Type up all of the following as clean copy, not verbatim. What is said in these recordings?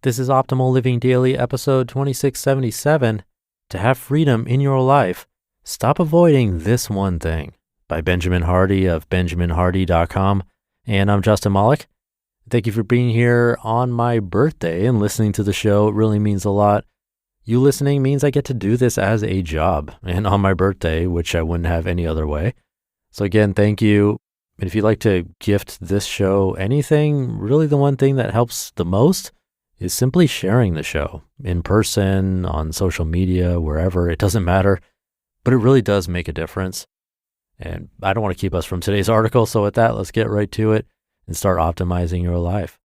This is Optimal Living Daily, episode 2677. To have freedom in your life, stop avoiding this one thing, by Benjamin Hardy of benjaminhardy.com. And I'm Justin Malik. Thank you for being here on my birthday and listening to the show. It really means a lot. You listening means I get to do this as a job and on my birthday, which I wouldn't have any other way. So again, thank you. And if you'd like to gift this show anything, really the one thing that helps the most is simply sharing the show in person, on social media, wherever. It doesn't matter, but it really does make a difference. And I don't want to keep us from today's article. So with that, let's get right to it and start optimizing your life.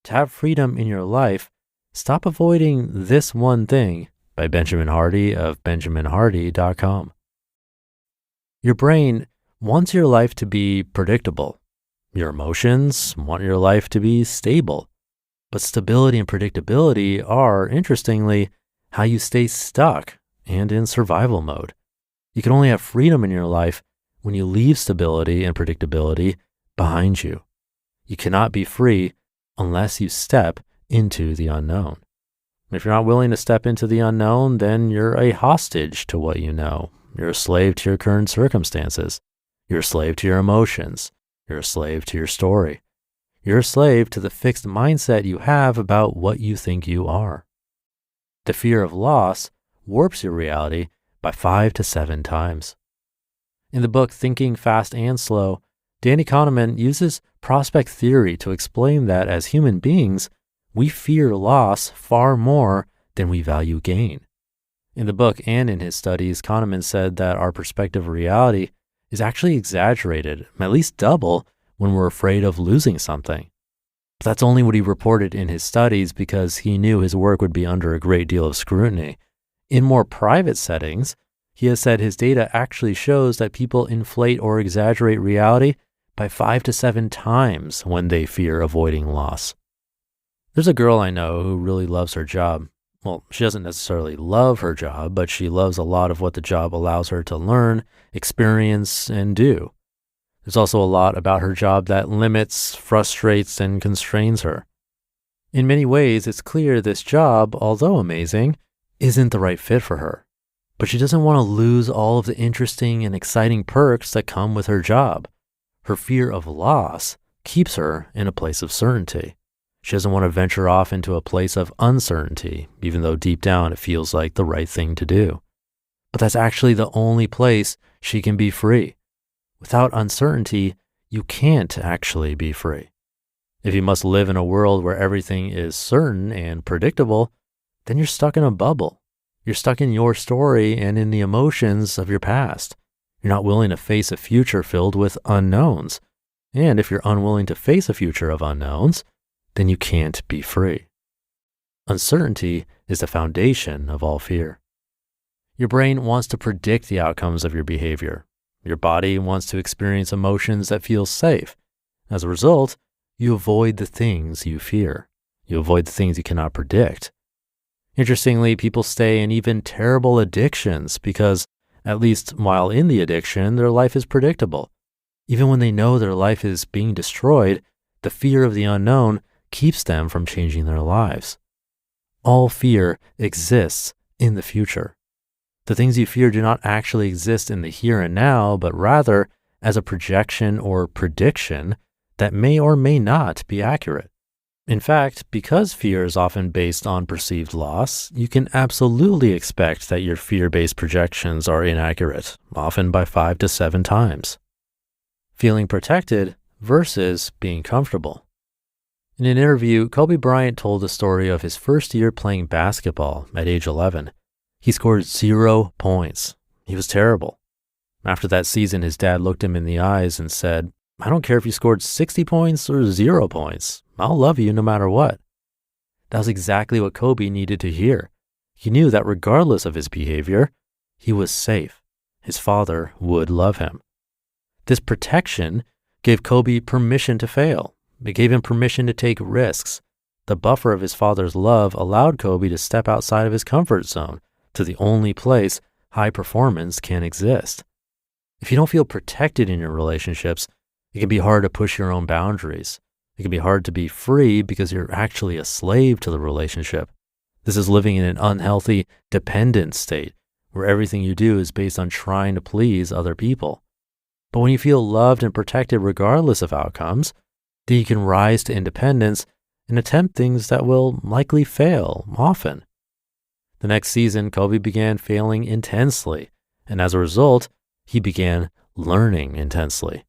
To have freedom in your life, stop avoiding this one thing, by Benjamin Hardy of benjaminhardy.com. Your brain wants your life to be predictable. Your emotions want your life to be stable. But stability and predictability are, interestingly, how you stay stuck and in survival mode. You can only have freedom in your life when you leave stability and predictability behind you. You cannot be free unless you step into the unknown. If you're not willing to step into the unknown, then you're a hostage to what you know. You're a slave to your current circumstances. You're a slave to your emotions. You're a slave to your story. You're a slave to the fixed mindset you have about what you think you are. The fear of loss warps your reality by 5 to 7 times. In the book Thinking Fast and Slow, Danny Kahneman uses prospect theory to explain that as human beings, we fear loss far more than we value gain. In the book and in his studies, Kahneman said that our perspective of reality is actually exaggerated, at least double, when we're afraid of losing something. But that's only what he reported in his studies because he knew his work would be under a great deal of scrutiny. In more private settings, he has said his data actually shows that people inflate or exaggerate reality by 5 to 7 times when they fear avoiding loss. There's a girl I know who really loves her job. Well, she doesn't necessarily love her job, but she loves a lot of what the job allows her to learn, experience, and do. There's also a lot about her job that limits, frustrates, and constrains her. In many ways, it's clear this job, although amazing, isn't the right fit for her. But she doesn't want to lose all of the interesting and exciting perks that come with her job. Her fear of loss keeps her in a place of certainty. She doesn't want to venture off into a place of uncertainty, even though deep down it feels like the right thing to do. But that's actually the only place she can be free. Without uncertainty, you can't actually be free. If you must live in a world where everything is certain and predictable, then you're stuck in a bubble. You're stuck in your story and in the emotions of your past. You're not willing to face a future filled with unknowns. And if you're unwilling to face a future of unknowns, then you can't be free. Uncertainty is the foundation of all fear. Your brain wants to predict the outcomes of your behavior. Your body wants to experience emotions that feel safe. As a result, you avoid the things you fear. You avoid the things you cannot predict. Interestingly, people stay in even terrible addictions because, at least while in the addiction, their life is predictable. Even when they know their life is being destroyed, the fear of the unknown keeps them from changing their lives. All fear exists in the future. The things you fear do not actually exist in the here and now, but rather as a projection or prediction that may or may not be accurate. In fact, because fear is often based on perceived loss, you can absolutely expect that your fear-based projections are inaccurate, often by 5 to 7 times. Feeling protected versus being comfortable. In an interview, Kobe Bryant told the story of his first year playing basketball at age 11. He scored 0 points. He was terrible. After that season, his dad looked him in the eyes and said, "I don't care if you scored 60 points or 0 points. I'll love you no matter what." That was exactly what Kobe needed to hear. He knew that regardless of his behavior, he was safe. His father would love him. This protection gave Kobe permission to fail. It gave him permission to take risks. The buffer of his father's love allowed Kobe to step outside of his comfort zone to the only place high performance can exist. If you don't feel protected in your relationships, It can be hard to push your own boundaries. It can be hard to be free because you're actually a slave to the relationship. This is living in an unhealthy, dependent state where everything you do is based on trying to please other people. But when you feel loved and protected regardless of outcomes, then you can rise to independence and attempt things that will likely fail often. The next season, Kobe began failing intensely, and as a result, he began learning intensely.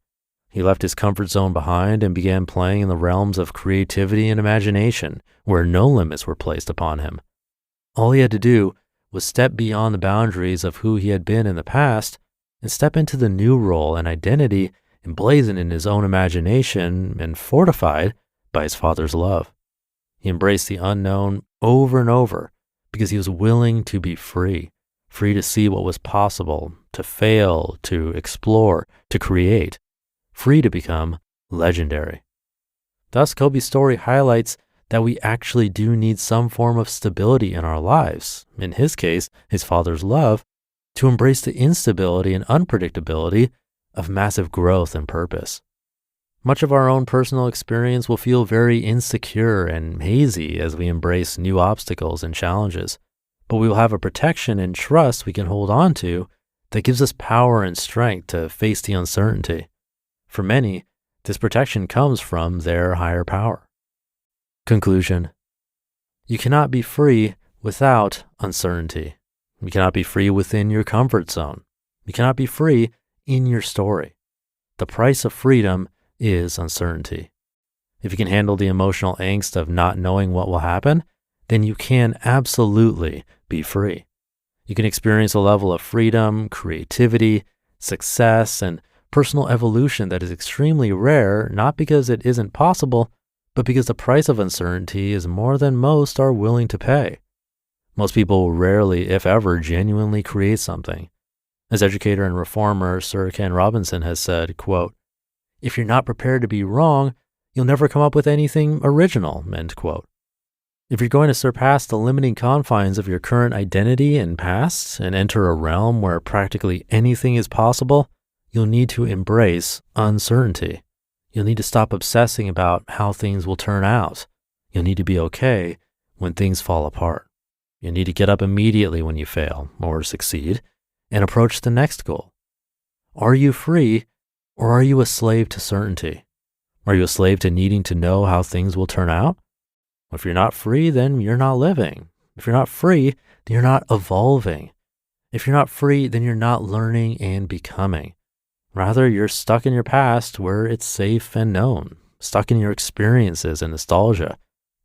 He left his comfort zone behind and began playing in the realms of creativity and imagination, where no limits were placed upon him. All he had to do was step beyond the boundaries of who he had been in the past and step into the new role and identity emblazoned in his own imagination and fortified by his father's love. He embraced the unknown over and over because he was willing to be free to see what was possible, to fail, to explore, to create, free to become legendary. Thus, Kobe's story highlights that we actually do need some form of stability in our lives, in his case, his father's love, to embrace the instability and unpredictability of massive growth and purpose. Much of our own personal experience will feel very insecure and hazy as we embrace new obstacles and challenges, but we will have a protection and trust we can hold on to that gives us power and strength to face the uncertainty. For many, this protection comes from their higher power. Conclusion: you cannot be free without uncertainty. You cannot be free within your comfort zone. You cannot be free in your story. The price of freedom is uncertainty. If you can handle the emotional angst of not knowing what will happen, then you can absolutely be free. You can experience a level of freedom, creativity, success, and personal evolution that is extremely rare, not because it isn't possible, but because the price of uncertainty is more than most are willing to pay. Most people rarely, if ever, genuinely create something. As educator and reformer Sir Ken Robinson has said, quote, "If you're not prepared to be wrong, you'll never come up with anything original," end quote. If you're going to surpass the limiting confines of your current identity and past and enter a realm where practically anything is possible, you'll need to embrace uncertainty. You'll need to stop obsessing about how things will turn out. You'll need to be okay when things fall apart. You need to get up immediately when you fail or succeed and approach the next goal. Are you free, or are you a slave to certainty? Are you a slave to needing to know how things will turn out? If you're not free, then you're not living. If you're not free, then you're not evolving. If you're not free, then you're not learning and becoming. Rather, you're stuck in your past where it's safe and known, stuck in your experiences and nostalgia,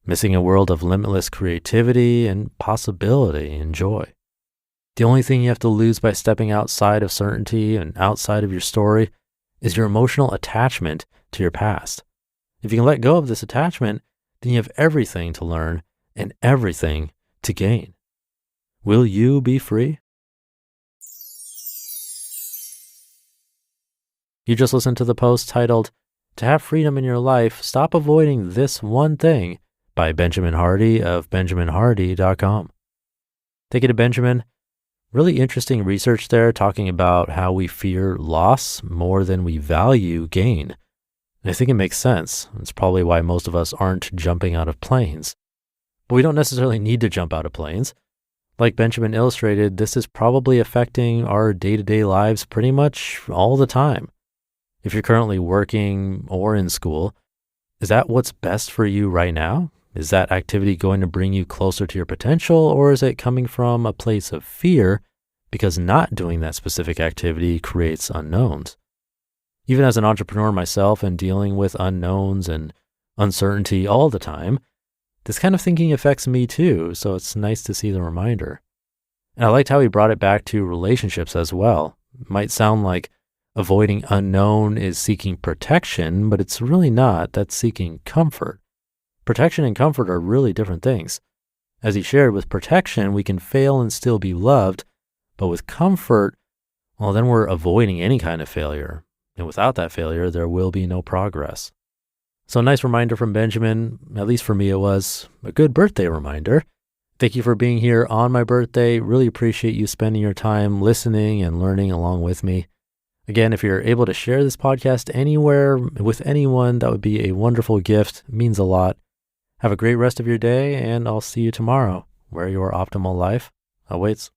missing a world of limitless creativity and possibility and joy. The only thing you have to lose by stepping outside of certainty and outside of your story is your emotional attachment to your past. If you can let go of this attachment, then you have everything to learn and everything to gain. Will you be free? You just listened to the post titled, "To Have Freedom in Your Life, Stop Avoiding This One Thing" by Benjamin Hardy of benjaminhardy.com. Thank you to Benjamin. Really interesting research there talking about how we fear loss more than we value gain. And I think it makes sense. It's probably why most of us aren't jumping out of planes. But we don't necessarily need to jump out of planes. Like Benjamin illustrated, this is probably affecting our day-to-day lives pretty much all the time. If you're currently working or in school, is that what's best for you right now? Is that activity going to bring you closer to your potential, or is it coming from a place of fear because not doing that specific activity creates unknowns? Even as an entrepreneur myself and dealing with unknowns and uncertainty all the time, this kind of thinking affects me too, so it's nice to see the reminder. And I liked how he brought it back to relationships as well. It might sound like avoiding unknown is seeking protection, but it's really not. That's seeking comfort. Protection and comfort are really different things. As he shared, with protection, we can fail and still be loved, but with comfort, well, then we're avoiding any kind of failure. And without that failure, there will be no progress. So a nice reminder from Benjamin, at least for me it was, a good birthday reminder. Thank you for being here on my birthday. Really appreciate you spending your time listening and learning along with me. Again, if you're able to share this podcast anywhere with anyone, that would be a wonderful gift. It means a lot. Have a great rest of your day, and I'll see you tomorrow, where your optimal life awaits.